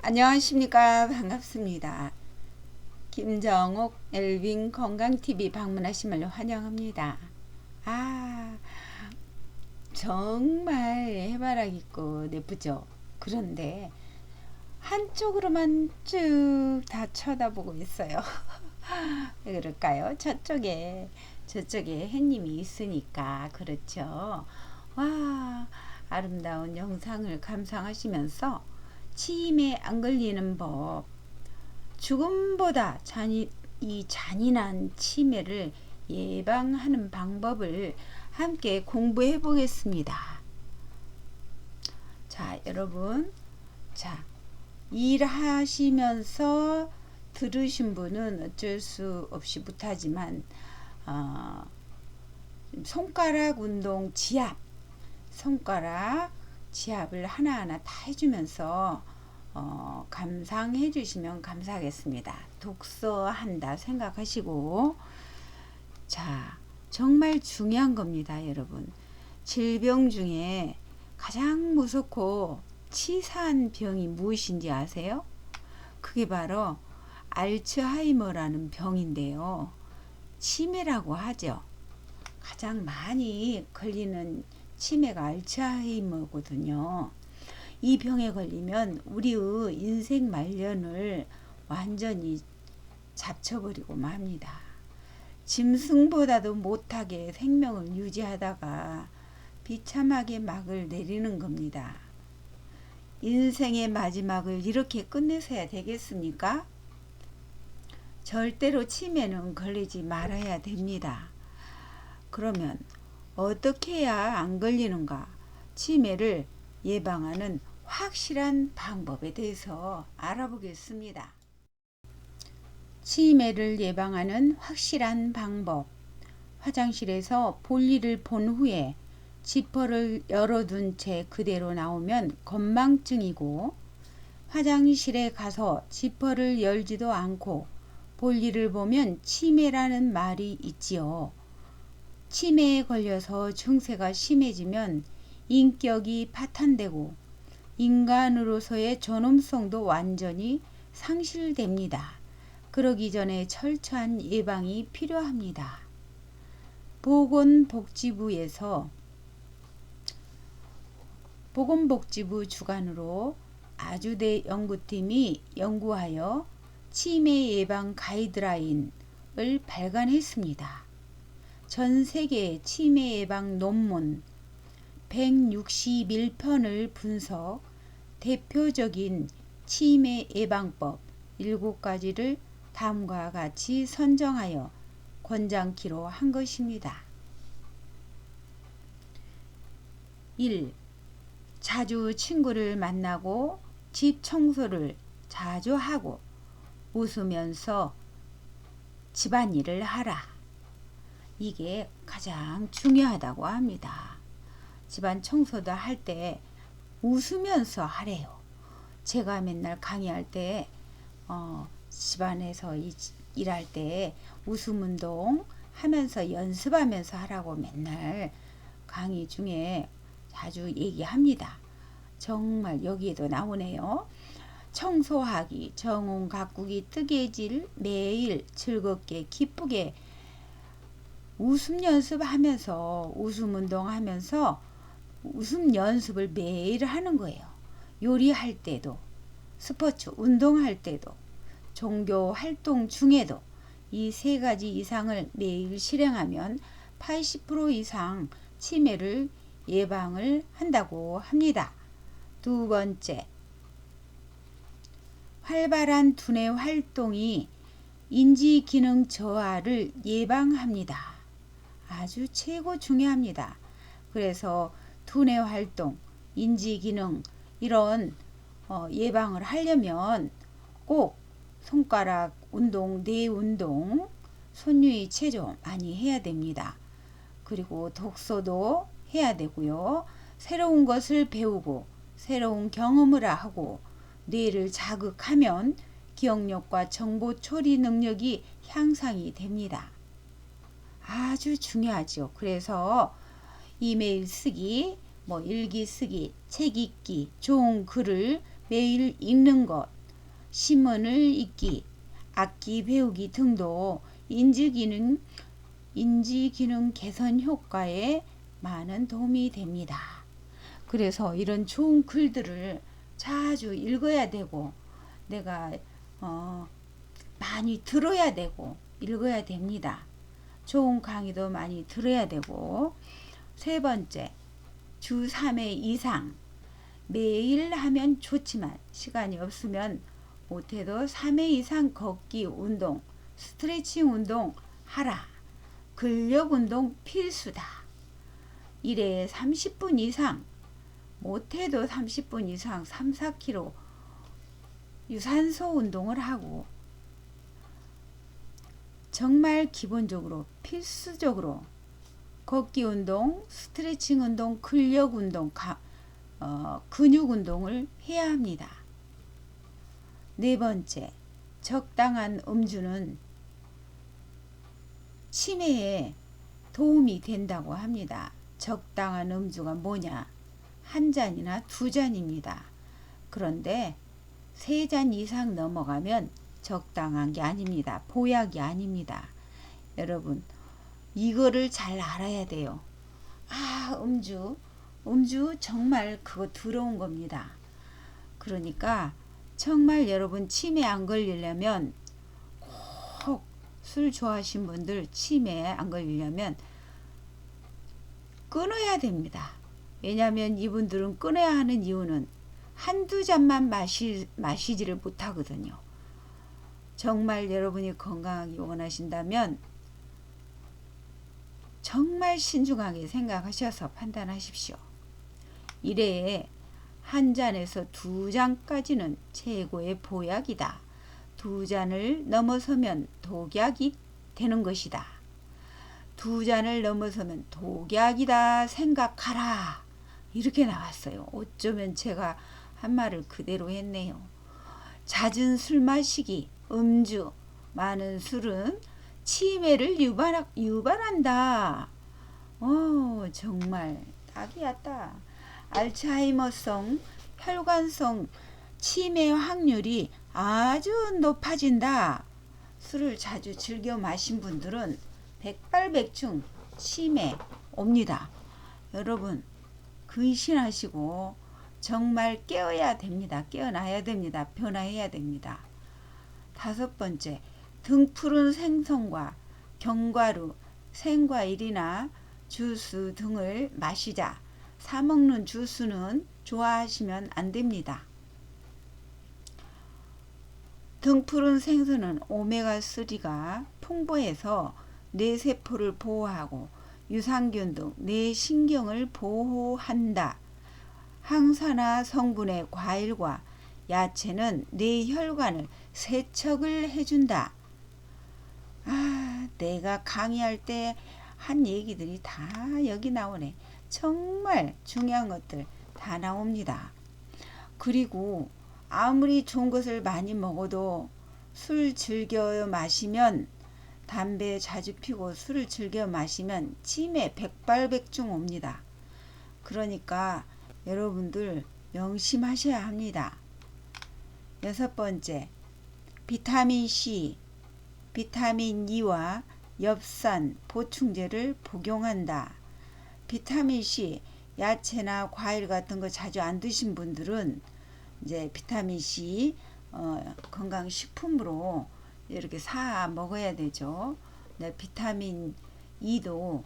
안녕하십니까. 반갑습니다. 김정옥 엘빈 건강TV 방문하심을 환영합니다. 아, 정말 해바라기 꽃 예쁘죠? 그런데 한쪽으로만 쭉 다 쳐다보고 있어요. 왜 그럴까요? 저쪽에 햇님이 있으니까 그렇죠. 와, 아름다운 영상을 감상하시면서 치임에 안 걸리는 법, 죽음보다 이 잔인한 치매를 예방하는 방법을 함께 공부해 보겠습니다. 자, 여러분. 자, 일하시면서 들으신 분은 어쩔 수 없이 못하지만, 어, 손가락 운동 손가락 지압을 하나하나 다 해주면서 감상해 주시면 감사하겠습니다. 독서한다 생각하시고, 자, 정말 중요한 겁니다, 여러분. 질병 중에 가장 무섭고 치사한 병이 무엇인지 아세요? 그게 바로 알츠하이머라는 병인데요. 치매라고 하죠. 가장 많이 걸리는 치매가 알츠하이머거든요. 이 병에 걸리면 우리의 인생 말년을 완전히 잡쳐버리고 맙니다. 짐승보다도 못하게 생명을 유지하다가 비참하게 막을 내리는 겁니다. 인생의 마지막을 이렇게 끝내서야 되겠습니까? 절대로 치매는 걸리지 말아야 됩니다. 그러면 어떻게 해야 안 걸리는가? 치매를 예방하는 확실한 방법에 대해서 알아보겠습니다. 치매를 예방하는 확실한 방법. 화장실에서 볼일을 본 후에 지퍼를 열어둔 채 그대로 나오면 건망증이고, 화장실에 가서 지퍼를 열지도 않고 볼일을 보면 치매라는 말이 있지요. 치매에 걸려서 증세가 심해지면 인격이 파탄되고 인간으로서의 존엄성도 완전히 상실됩니다. 그러기 전에 철저한 예방이 필요합니다. 보건복지부 주관으로 아주대 연구팀이 연구하여 치매 예방 가이드라인을 발간했습니다. 전 세계 치매 예방 논문 161편을 분석, 대표적인 치매 예방법 7가지를 다음과 같이 선정하여 권장키로 한 것입니다. 1. 자주 친구를 만나고 집 청소를 자주 하고 웃으면서 집안일을 하라. 이게 가장 중요하다고 합니다. 집안 청소도 할 때 웃으면서 하래요. 제가 맨날 강의할 때 집안에서 일할 때 웃음 운동 하면서 연습하면서 하라고 맨날 강의 중에 자주 얘기합니다. 정말 여기에도 나오네요. 청소하기, 정원 가꾸기, 뜨개질, 매일 즐겁게 기쁘게 웃음 연습하면서 웃음 운동하면서 웃음 연습을 매일 하는 거예요. 요리할 때도, 스포츠 운동할 때도, 종교 활동 중에도 이 3가지 이상을 매일 실행하면 80% 이상 치매를 예방을 한다고 합니다. 2번째, 활발한 두뇌 활동이 인지 기능 저하를 예방합니다. 아주 최고 중요합니다. 그래서 두뇌 활동, 인지 기능 이런 예방을 하려면 꼭 손가락 운동, 뇌 운동, 손유의 체조 많이 해야 됩니다. 그리고 독서도 해야 되고요. 새로운 것을 배우고 새로운 경험을 하고 뇌를 자극하면 기억력과 정보 처리 능력이 향상이 됩니다. 아주 중요하죠. 그래서 이메일 쓰기, 일기 쓰기, 책 읽기, 좋은 글을 매일 읽는 것, 신문을 읽기, 악기 배우기 등도 인지기능 개선 효과에 많은 도움이 됩니다. 그래서 이런 좋은 글들을 자주 읽어야 되고 내가 많이 들어야 되고 읽어야 됩니다. 좋은 강의도 많이 들어야 되고 세 번째, 주 3회 이상 매일 하면 좋지만 시간이 없으면 못해도 3회 이상 걷기 운동, 스트레칭 운동 하라. 근력 운동 필수다. 1회에 30분 이상, 못해도 30분 이상 3, 4km 유산소 운동을 하고 정말 기본적으로 필수적으로 걷기 운동, 스트레칭 운동, 근력 운동, 근육 운동을 해야 합니다. 네 번째, 적당한 음주는 치매에 도움이 된다고 합니다. 적당한 음주가 뭐냐? 한 잔이나 두 잔입니다. 그런데 3잔 이상 넘어가면 적당한 게 아닙니다. 보약이 아닙니다. 여러분, 이거를 잘 알아야 돼요. 음주 정말 그거 더러운 겁니다. 그러니까 정말 여러분 치매 안 걸리려면 꼭 술 좋아하신 분들 치매 안 걸리려면 끊어야 됩니다. 왜냐하면 이분들은 끊어야 하는 이유는 한두 잔만 마시지를 못하거든요. 정말 여러분이 건강하기 원하신다면 정말 신중하게 생각하셔서 판단하십시오. 1회에 한 잔에서 2잔까지는 최고의 보약이다. 2잔을 넘어서면 독약이 되는 것이다. 2잔을 넘어서면 독약이다 생각하라. 이렇게 나왔어요. 어쩌면 제가 한 말을 그대로 했네요. 잦은 술 마시기, 음주, 많은 술은 치매를 유발한다. 정말 딱이야 딱. 알츠하이머성, 혈관성 치매 확률이 아주 높아진다. 술을 자주 즐겨 마신 분들은 백발백중 치매 옵니다. 여러분 근신하시고 정말 깨어야 됩니다. 깨어나야 됩니다. 변화해야 됩니다. 5번째, 등푸른 생선과 견과류, 생과일이나 주스 등을 마시자. 사 먹는 주스는 좋아하시면 안 됩니다. 등푸른 생선은 오메가3가 풍부해서 뇌세포를 보호하고 유산균 등 뇌신경을 보호한다. 항산화 성분의 과일과 야채는 뇌혈관을 세척을 해준다. 내가 강의할 때 한 얘기들이 다 여기 나오네. 정말 중요한 것들 다 나옵니다. 그리고 아무리 좋은 것을 많이 먹어도 술 즐겨 마시면 담배 자주 피고 술을 즐겨 마시면 치매 백발백중 옵니다. 그러니까 여러분들 명심하셔야 합니다. 6번째, 비타민 C, 비타민 E와 엽산 보충제를 복용한다. 비타민 C, 야채나 과일 같은 거 자주 안 드신 분들은 이제 비타민 C 건강식품으로 이렇게 사 먹어야 되죠. 네, 비타민 E도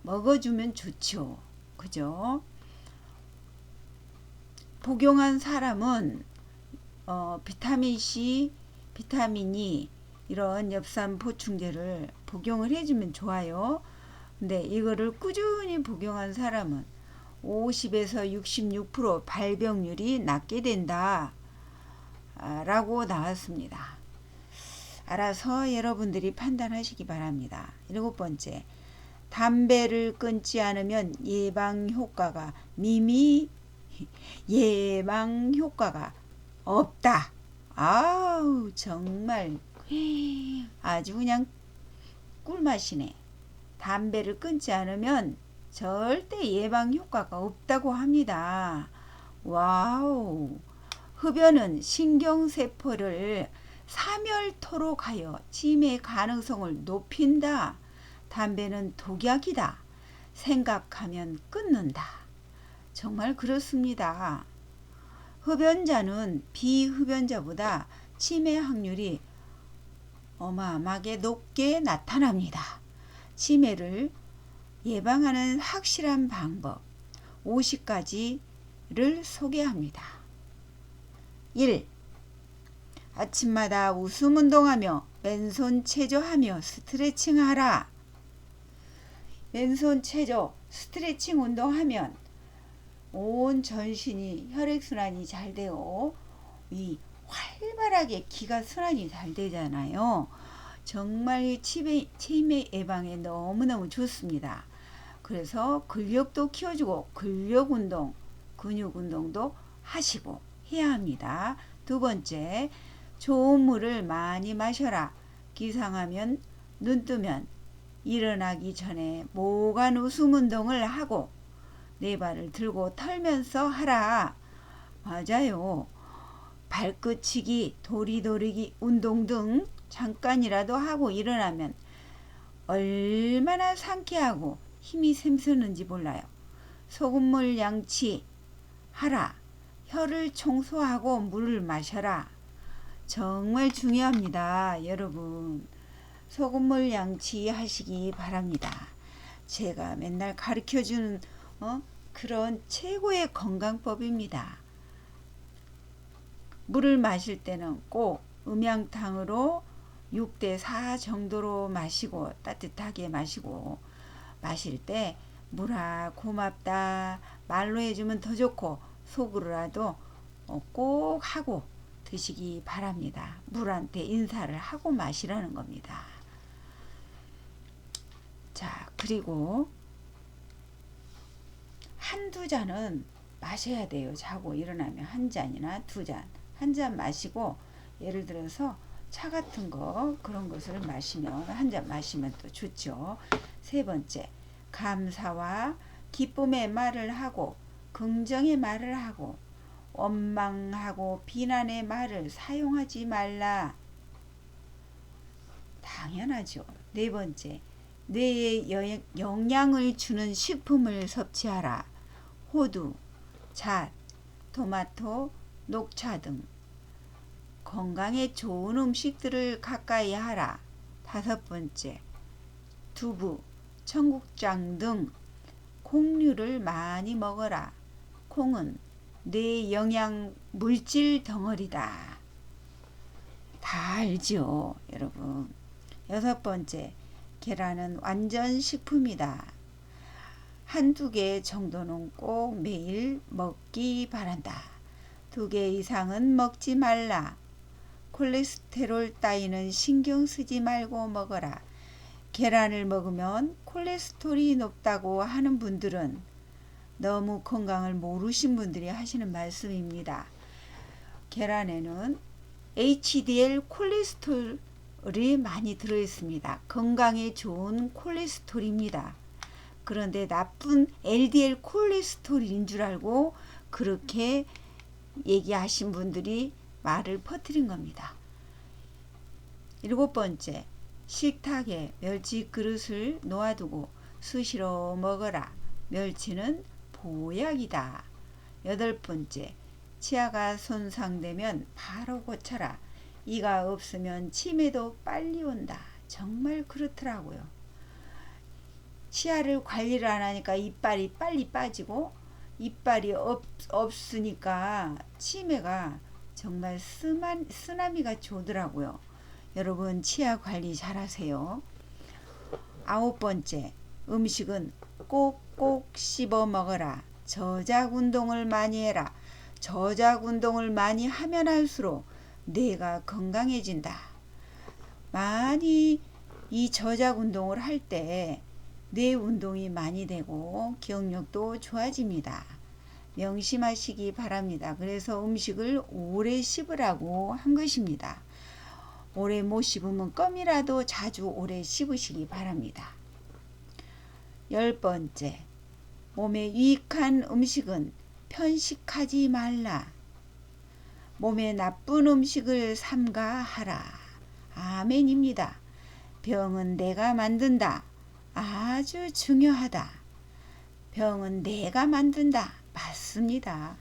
먹어주면 좋죠. 그죠? 복용한 사람은 비타민 C, 비타민 E 이런 엽산 보충제를 복용을 해주면 좋아요. 근데 이거를 꾸준히 복용한 사람은 50에서 66% 발병률이 낮게 된다 라고 나왔습니다. 알아서 여러분들이 판단하시기 바랍니다. 7번째, 담배를 끊지 않으면 예방 효과가 없다. 정말 아주 그냥 꿀맛이네. 담배를 끊지 않으면 절대 예방 효과가 없다고 합니다. 와우, 흡연은 신경세포를 사멸토록 하여 치매 가능성을 높인다. 담배는 독약이다. 생각하면 끊는다. 정말 그렇습니다. 흡연자는 비흡연자보다 치매 확률이 어마어마하게 높게 나타납니다. 치매를 예방하는 확실한 방법 50가지를 소개합니다. 1. 아침마다 웃음 운동하며 왼손 체조하며 스트레칭하라. 왼손 체조, 스트레칭 운동하면 온 전신이 혈액순환이 잘 되고 이 활발하게 기가 순환이 잘 되잖아요. 정말 치매 예방에 너무너무 좋습니다. 그래서 근력도 키워주고 근력 운동, 근육 운동도 하시고 해야 합니다. 두 번째, 좋은 물을 많이 마셔라. 기상하면 눈 뜨면 일어나기 전에 모간 웃음 운동을 하고 네 발을 들고 털면서 하라. 맞아요. 발끝치기, 도리도리기 운동 등 잠깐이라도 하고 일어나면 얼마나 상쾌하고 힘이 샘솟는지 몰라요. 소금물 양치 하라. 혀를 청소하고 물을 마셔라. 정말 중요합니다. 여러분, 소금물 양치 하시기 바랍니다. 제가 맨날 가르쳐주는 그런 최고의 건강법입니다. 물을 마실 때는 꼭 음양탕으로 6대4 정도로 마시고 따뜻하게 마시고 마실 때 물아 고맙다 말로 해주면 더 좋고 속으로라도 꼭 하고 드시기 바랍니다. 물한테 인사를 하고 마시라는 겁니다. 자, 그리고 한두 잔은 마셔야 돼요. 자고 일어나면 한 잔이나 두 잔. 한 잔 마시고 예를 들어서 차 같은 거 그런 것을 마시면 한 잔 마시면 또 좋죠. 세 번째, 감사와 기쁨의 말을 하고 긍정의 말을 하고 원망하고 비난의 말을 사용하지 말라. 당연하죠. 네 번째, 뇌에 영양을 주는 식품을 섭취하라. 호두, 잣, 토마토, 녹차 등 건강에 좋은 음식들을 가까이 하라. 다섯 번째, 두부, 청국장 등 콩류를 많이 먹어라. 콩은 뇌 영양 물질 덩어리다. 다 알죠, 여러분. 여섯 번째, 계란은 완전 식품이다. 한두 개 정도는 꼭 매일 먹기 바란다. 2개 이상은 먹지 말라. 콜레스테롤 따위는 신경 쓰지 말고 먹어라. 계란을 먹으면 콜레스테롤이 높다고 하는 분들은 너무 건강을 모르신 분들이 하시는 말씀입니다. 계란에는 HDL 콜레스테롤이 많이 들어있습니다. 건강에 좋은 콜레스테롤입니다. 그런데 나쁜 LDL 콜레스테롤인 줄 알고 그렇게 얘기하신 분들이 말을 퍼뜨린 겁니다. 7번째, 식탁에 멸치 그릇을 놓아두고 수시로 먹어라. 멸치는 보약이다. 8번째, 치아가 손상되면 바로 고쳐라. 이가 없으면 치매도 빨리 온다. 정말 그렇더라고요. 치아를 관리를 안 하니까 이빨이 빨리 빠지고 이빨이 없으니까 치매가 정말 쓰나미가 오더라고요. 여러분, 치아 관리 잘 하세요. 9번째, 음식은 꼭꼭 씹어 먹어라. 저작 운동을 많이 해라. 저작 운동을 많이 하면 할수록 뇌가 건강해진다. 많이 이 저작 운동을 할 때 뇌 운동이 많이 되고 기억력도 좋아집니다. 명심하시기 바랍니다. 그래서 음식을 오래 씹으라고 한 것입니다. 오래 못 씹으면 껌이라도 자주 오래 씹으시기 바랍니다. 10번째, 몸에 유익한 음식은 편식하지 말라. 몸에 나쁜 음식을 삼가하라. 아멘입니다. 병은 내가 만든다. 아주 중요하다. 병은 내가 만든다. 맞습니다.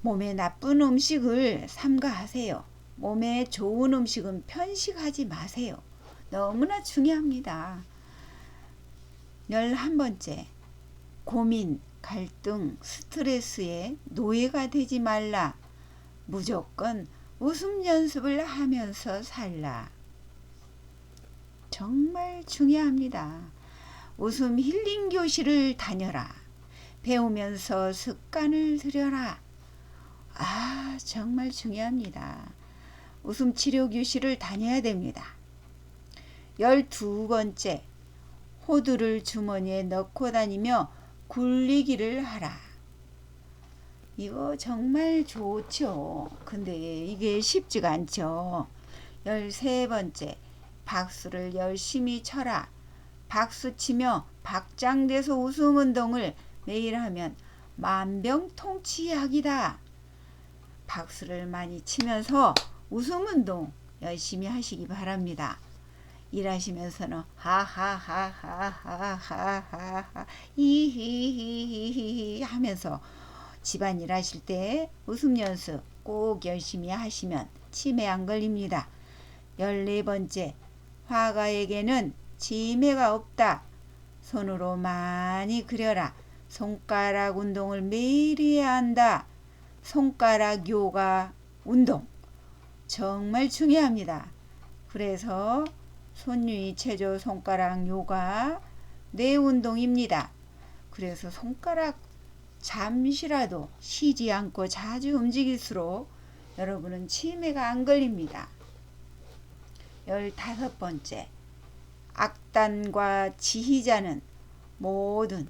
몸에 나쁜 음식을 삼가하세요. 몸에 좋은 음식은 편식하지 마세요. 너무나 중요합니다. 11번째, 고민, 갈등, 스트레스에 노예가 되지 말라. 무조건 웃음 연습을 하면서 살라. 정말 중요합니다. 웃음 힐링 교실을 다녀라. 배우면서 습관을 들여라. 정말 중요합니다. 웃음 치료 교실을 다녀야 됩니다. 12번째, 호두를 주머니에 넣고 다니며 굴리기를 하라. 이거 정말 좋죠. 근데 이게 쉽지가 않죠. 13번째, 박수를 열심히 쳐라. 박수 치며 박장대소 웃음 운동을 매일 하면 만병통치약이다. 박수를 많이 치면서 웃음 운동 열심히 하시기 바랍니다. 일하시면서는 하하하하하하하 히히히히히 하면서 집안일 하실 때 웃음 연습 꼭 열심히 하시면 치매 안 걸립니다. 14번째, 화가에게는 치매가 없다. 손으로 많이 그려라. 손가락 운동을 매일 해야 한다. 손가락 요가 운동 정말 중요합니다. 그래서 손유희 체조 손가락 요가 뇌 운동입니다. 그래서 손가락 잠시라도 쉬지 않고 자주 움직일수록 여러분은 치매가 안 걸립니다. 15번째, 악단과 지휘자는 모두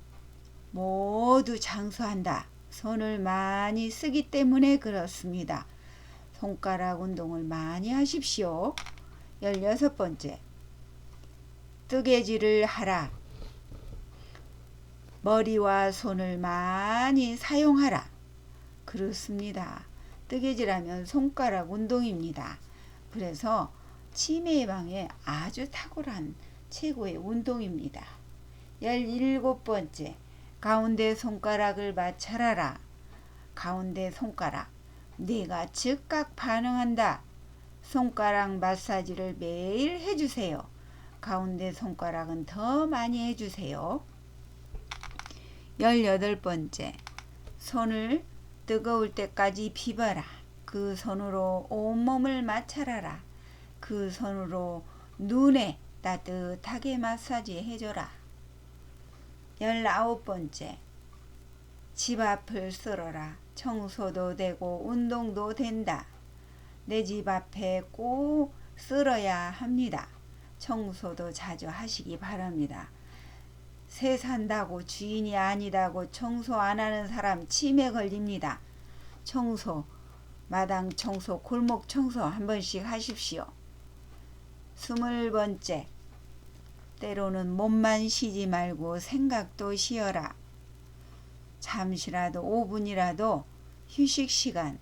장수한다. 손을 많이 쓰기 때문에 그렇습니다. 손가락 운동을 많이 하십시오. 16번째, 뜨개질을 하라. 머리와 손을 많이 사용하라. 그렇습니다. 뜨개질하면 손가락 운동입니다. 그래서 치매 예방에 아주 탁월한 최고의 운동입니다. 17번째, 가운데 손가락을 마찰하라. 가운데 손가락, 뇌가 즉각 반응한다. 손가락 마사지를 매일 해주세요. 가운데 손가락은 더 많이 해주세요. 18번째, 손을 뜨거울 때까지 비벼라. 그 손으로 온몸을 마찰하라. 그 손으로 눈에 따뜻하게 마사지 해줘라. 19번째, 집 앞을 쓸어라. 청소도 되고 운동도 된다. 내 집 앞에 꼭 쓸어야 합니다. 청소도 자주 하시기 바랍니다. 새 산다고 주인이 아니다고 청소 안 하는 사람 치매 걸립니다. 청소, 마당 청소, 골목 청소 한 번씩 하십시오. 20번째, 때로는 몸만 쉬지 말고 생각도 쉬어라. 잠시라도 5분이라도 휴식 시간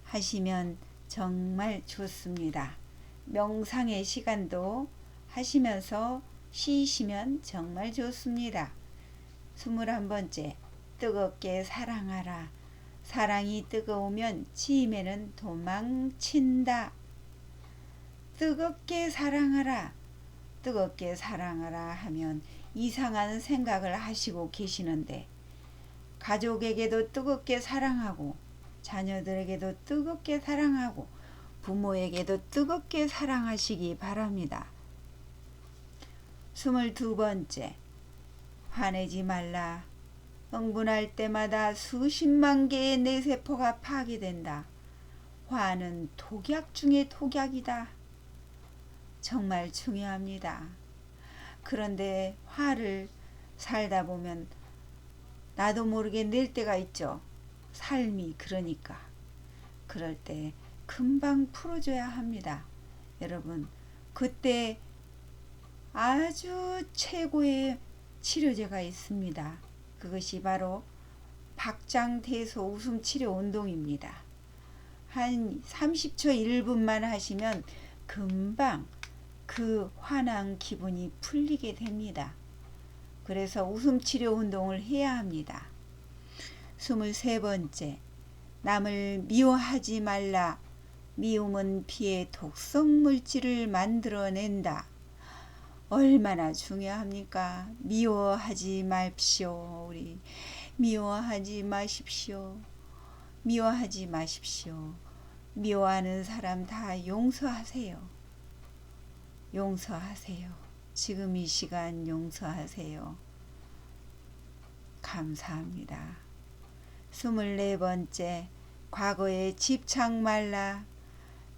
하시면 정말 좋습니다. 명상의 시간도 하시면서 쉬시면 정말 좋습니다. 21번째, 뜨겁게 사랑하라. 사랑이 뜨거우면 치매는 도망친다. 뜨겁게 사랑하라. 뜨겁게 사랑하라 하면 이상한 생각을 하시고 계시는데 가족에게도 뜨겁게 사랑하고 자녀들에게도 뜨겁게 사랑하고 부모에게도 뜨겁게 사랑하시기 바랍니다. 22번째, 화내지 말라. 흥분할 때마다 수십만 개의 뇌세포가 파괴된다. 화는 독약 중에 독약이다. 정말 중요합니다. 그런데 화를 살다 보면 나도 모르게 낼 때가 있죠. 삶이 그러니까. 그럴 때 금방 풀어줘야 합니다. 여러분, 그때 아주 최고의 치료제가 있습니다. 그것이 바로 박장대소 웃음치료 운동입니다. 한 30초 1분만 하시면 금방 그 화난 기분이 풀리게 됩니다. 그래서 웃음 치료 운동을 해야 합니다. 23번째, 남을 미워하지 말라. 미움은 피의 독성 물질을 만들어낸다. 얼마나 중요합니까? 미워하지 마십시오. 우리 미워하지 마십시오. 미워하지 마십시오. 미워하는 사람 다 용서하세요. 용서하세요. 지금 이 시간 용서하세요. 감사합니다. 24번째, 과거에 집착 말라.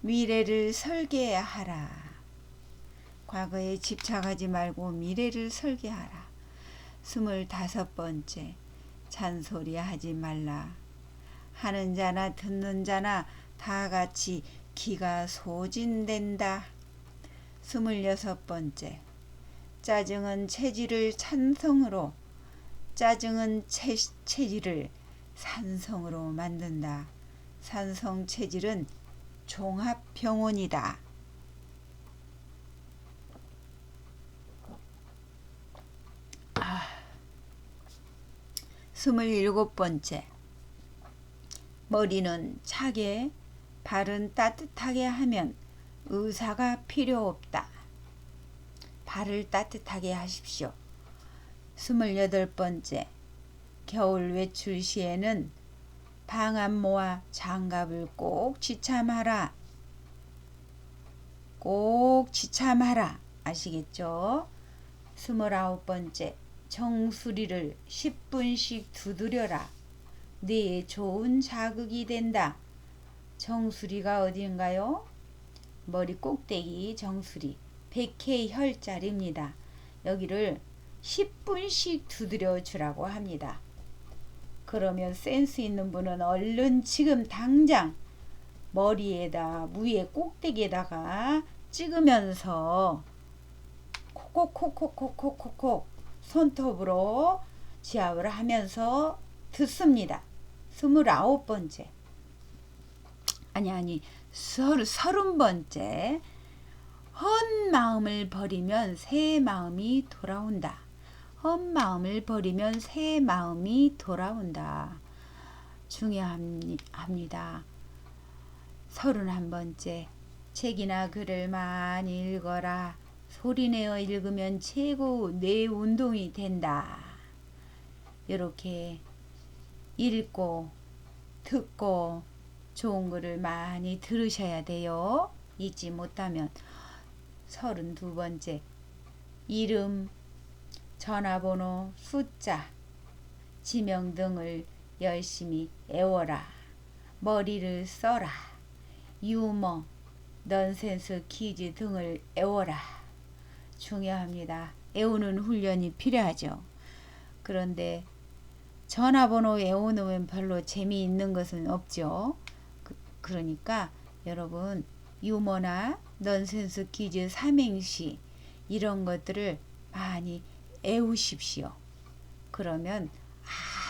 미래를 설계하라. 과거에 집착하지 말고 미래를 설계하라. 25번째, 잔소리 하지 말라. 하는 자나 듣는 자나 다 같이 기가 소진된다. 26번째, 짜증은 체질을 찬성으로, 짜증은 체질을 산성으로 만든다. 산성 체질은 종합병원이다. 27번째, 머리는 차게, 발은 따뜻하게 하면 의사가 필요 없다. 발을 따뜻하게 하십시오. 28번째, 겨울 외출 시에는 방한모와 장갑을 꼭 지참하라. 꼭 지참하라. 아시겠죠? 29번째, 정수리를 10분씩 두드려라. 뇌에 좋은 자극이 된다. 정수리가 어디인가요? 머리 꼭대기 정수리, 백회 혈자리입니다. 여기를 10분씩 두드려 주라고 합니다. 그러면 센스 있는 분은 얼른 지금 당장 머리에다 무의 꼭대기에다가 찍으면서 콕콕콕콕콕콕콕 손톱으로 지압을 하면서 듣습니다. 29번째, 아니 30번째, 헛 마음을 버리면 새 마음이 돌아온다. 헛 마음을 버리면 새 마음이 돌아온다. 중요합니다. 31번째, 책이나 글을 많이 읽어라. 소리내어 읽으면 최고 뇌 운동이 된다. 이렇게 읽고 듣고 좋은 글을 많이 들으셔야 돼요. 잊지 못하면. 32번째, 이름, 전화번호, 숫자, 지명 등을 열심히 외워라. 머리를 써라. 유머, 넌센스 퀴즈 등을 외워라. 중요합니다. 외우는 훈련이 필요하죠. 그런데 전화번호 외우면 별로 재미있는 것은 없죠. 그러니까 여러분 유머나 넌센스 퀴즈 삼행시 이런 것들을 많이 외우십시오. 그러면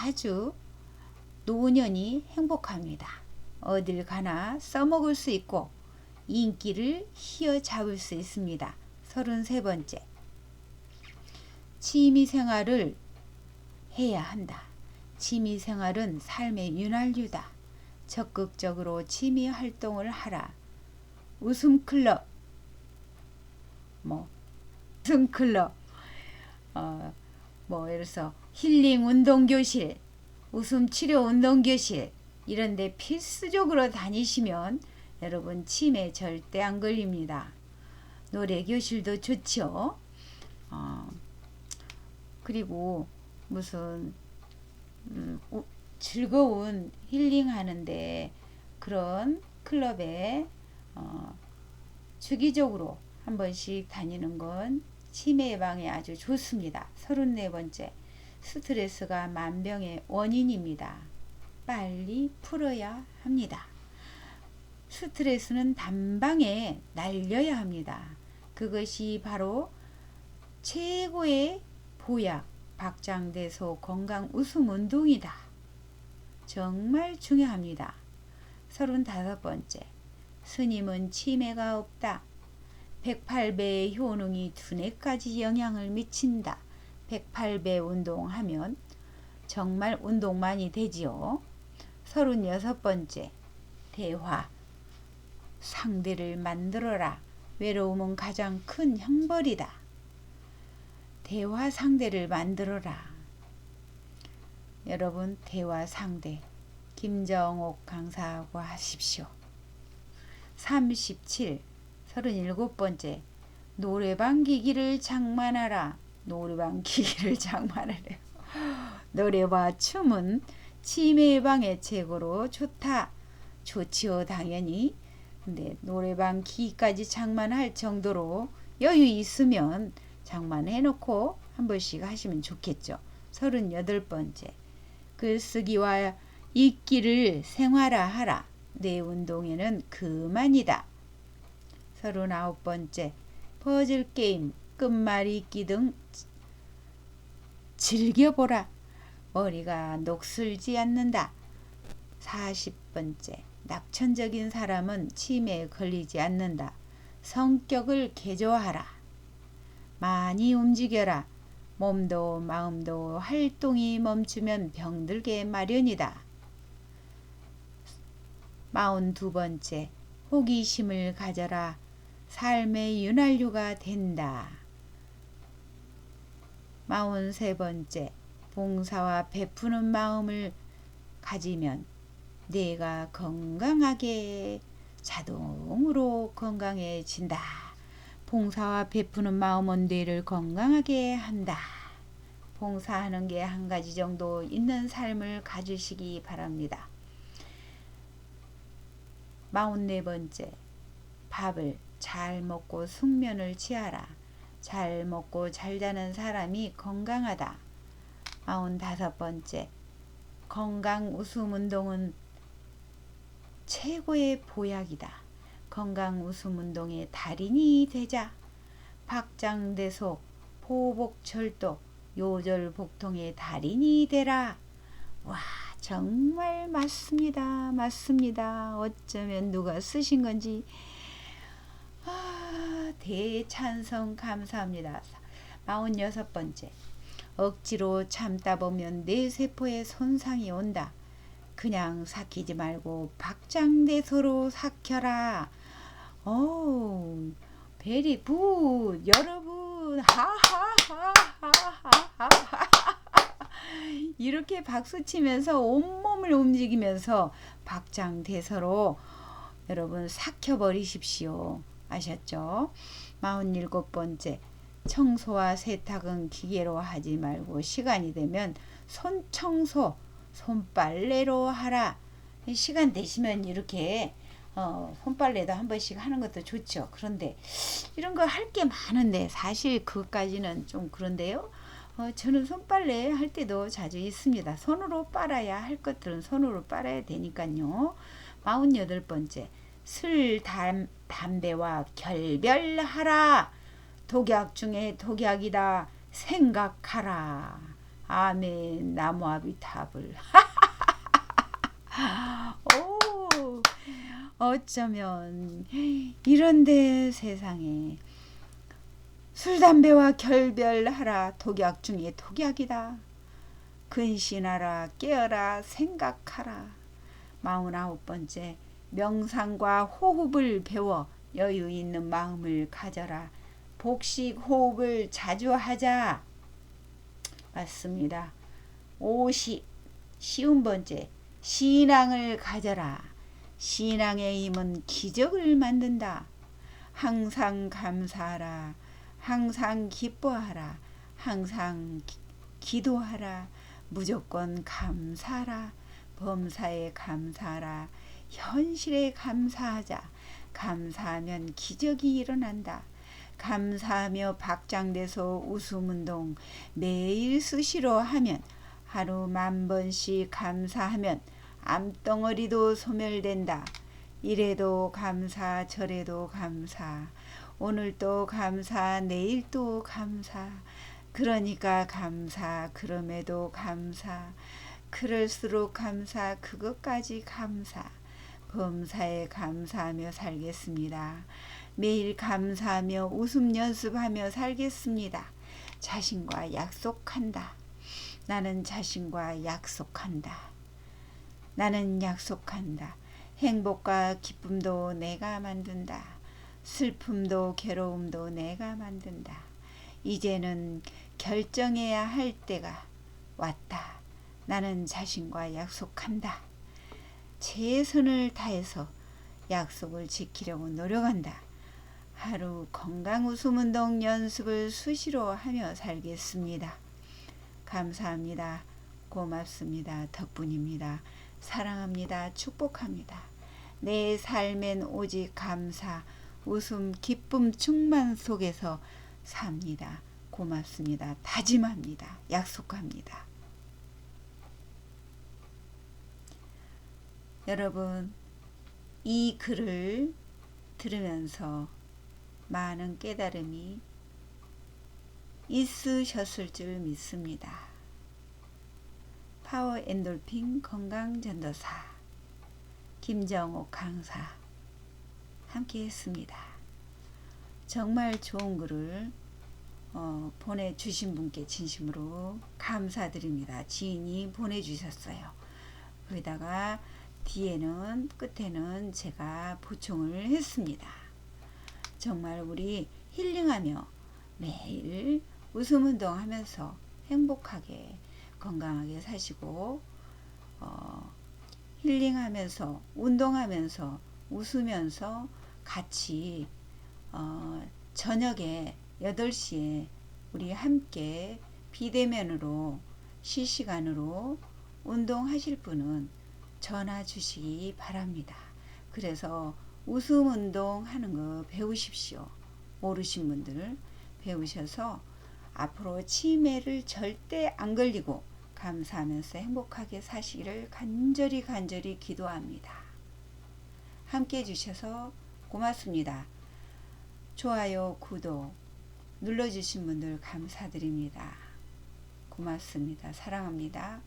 아주 노년이 행복합니다. 어딜 가나 써먹을 수 있고 인기를 휘어잡을 수 있습니다. 33번째, 취미생활을 해야 한다. 취미생활은 삶의 윤활유다. 적극적으로 취미활동을 하라. 웃음클럽, 웃음클럽, 예를 들어서 힐링 운동교실, 웃음치료 운동교실 이런 데 필수적으로 다니시면 여러분 치매 절대 안 걸립니다. 노래교실도 좋죠. 그리고 무슨 즐거운 힐링하는데 그런 클럽에 주기적으로 한 번씩 다니는 건 치매 예방에 아주 좋습니다. 34번째, 스트레스가 만병의 원인입니다. 빨리 풀어야 합니다. 스트레스는 단방에 날려야 합니다. 그것이 바로 최고의 보약, 박장대소 건강 웃음 운동이다. 정말 중요합니다. 35번째. 스님은 치매가 없다. 108배의 효능이 두뇌까지 영향을 미친다. 108배 운동하면 정말 운동 많이 되지요. 36번째. 대화. 상대를 만들어라. 외로움은 가장 큰 형벌이다. 대화 상대를 만들어라. 여러분, 대화 상대 김정옥 강사하고 하십시오. 37번째. 노래방 기기를 장만하라. 노래방 기기를 장만하래요. 노래와 춤은 치매 예방의 최고로 좋다. 좋지요, 당연히. 근데 노래방 기기까지 장만할 정도로 여유 있으면 장만해놓고 한 번씩 하시면 좋겠죠. 38번째. 글쓰기와 읽기를 생활화하라. 내 운동에는 그만이다. 39번째. 퍼즐게임, 끝말잇기 등 즐겨보라. 머리가 녹슬지 않는다. 40번째. 낙천적인 사람은 치매에 걸리지 않는다. 성격을 개조하라. 많이 움직여라. 몸도 마음도 활동이 멈추면 병들게 마련이다. 42번째. 호기심을 가져라. 삶의 윤활유가 된다. 43번째. 봉사와 베푸는 마음을 가지면 뇌가 건강하게 자동으로 건강해진다. 봉사와 베푸는 마음은 뇌를 건강하게 한다. 봉사하는 게 한 가지 정도 있는 삶을 가지시기 바랍니다. 44번째. 밥을 잘 먹고 숙면을 취하라. 잘 먹고 잘 자는 사람이 건강하다. 45번째. 건강 웃음 운동은 최고의 보약이다. 건강 웃음 운동의 달인이 되자. 박장대소, 포복철도, 요절복통의 달인이 되라. 와, 정말 맞습니다. 맞습니다. 어쩌면 누가 쓰신 건지 대찬성 감사합니다. 46번째. 억지로 참다 보면 뇌 세포에 손상이 온다. 그냥 삭히지 말고 박장대소로 삭혀라. 오, 베리 굿. 여러분, 하하하하하하. 이렇게 박수 치면서 온몸을 움직이면서 박장대소로 여러분 삭혀버리십시오. 아셨죠? 47번째. 청소와 세탁은 기계로 하지 말고 시간이 되면 손청소, 손빨래로 하라. 시간 되시면 이렇게 손빨래도 한 번씩 하는 것도 좋죠. 그런데 이런 거 할 게 많은데 사실 그것까지는 좀 그런데요. 저는 손빨래 할 때도 자주 있습니다. 손으로 빨아야 할 것들은 손으로 빨아야 되니까요. 48번째. 술, 담배와 결별하라. 독약 중에 독약이다. 생각하라. 아멘. 나무아비탑을. 오, 어쩌면 이런데 세상에 술, 담배와 결별하라. 독약 중에 독약이다. 근신하라. 깨어라. 생각하라. 49번째. 명상과 호흡을 배워 여유 있는 마음을 가져라. 복식 호흡을 자주 하자. 맞습니다. 50. 번째. 신앙을 가져라. 신앙의 힘은 기적을 만든다. 항상 감사하라. 항상 기뻐하라. 항상 기도하라. 무조건 감사하라. 범사에 감사하라. 현실에 감사하자. 감사하면 기적이 일어난다. 감사하며 박장대소 웃음운동 매일 수시로 하면 하루 10,000번씩 감사하면 암덩어리도 소멸된다. 이래도 감사, 저래도 감사, 오늘도 감사, 내일도 감사, 그러니까 감사, 그럼에도 감사, 그럴수록 감사, 그것까지 감사. 범사에 감사하며 살겠습니다. 매일 감사하며 웃음 연습하며 살겠습니다. 자신과 약속한다. 나는 자신과 약속한다. 나는 약속한다. 행복과 기쁨도 내가 만든다. 슬픔도 괴로움도 내가 만든다. 이제는 결정해야 할 때가 왔다. 나는 자신과 약속한다. 최선을 다해서 약속을 지키려고 노력한다. 하루 건강 웃음 운동 연습을 수시로 하며 살겠습니다. 감사합니다. 고맙습니다. 덕분입니다. 사랑합니다. 축복합니다. 내 삶엔 오직 감사, 웃음, 기쁨 충만 속에서 삽니다. 고맙습니다. 다짐합니다. 약속합니다. 여러분, 이 글을 들으면서 많은 깨달음이 있으셨을 줄 믿습니다. 파워 엔돌핀 건강전도사 김정옥 강사 함께 했습니다. 정말 좋은 글을 보내주신 분께 진심으로 감사드립니다. 지인이 보내주셨어요. 거기다가 뒤에는 끝에는 제가 보충을 했습니다. 정말 우리 힐링하며 매일 웃음 운동하면서 행복하게 건강하게 사시고 힐링하면서 운동하면서 웃으면서 같이 저녁에 8시에 우리 함께 비대면으로 실시간으로 운동하실 분은 전화 주시기 바랍니다. 그래서 웃음 운동 하는 거 배우십시오. 모르신 분들 배우셔서 앞으로 치매를 절대 안 걸리고 감사하면서 행복하게 사시기를 간절히 기도합니다. 함께 해주셔서 고맙습니다. 좋아요, 구독 눌러주신 분들 감사드립니다. 고맙습니다. 사랑합니다.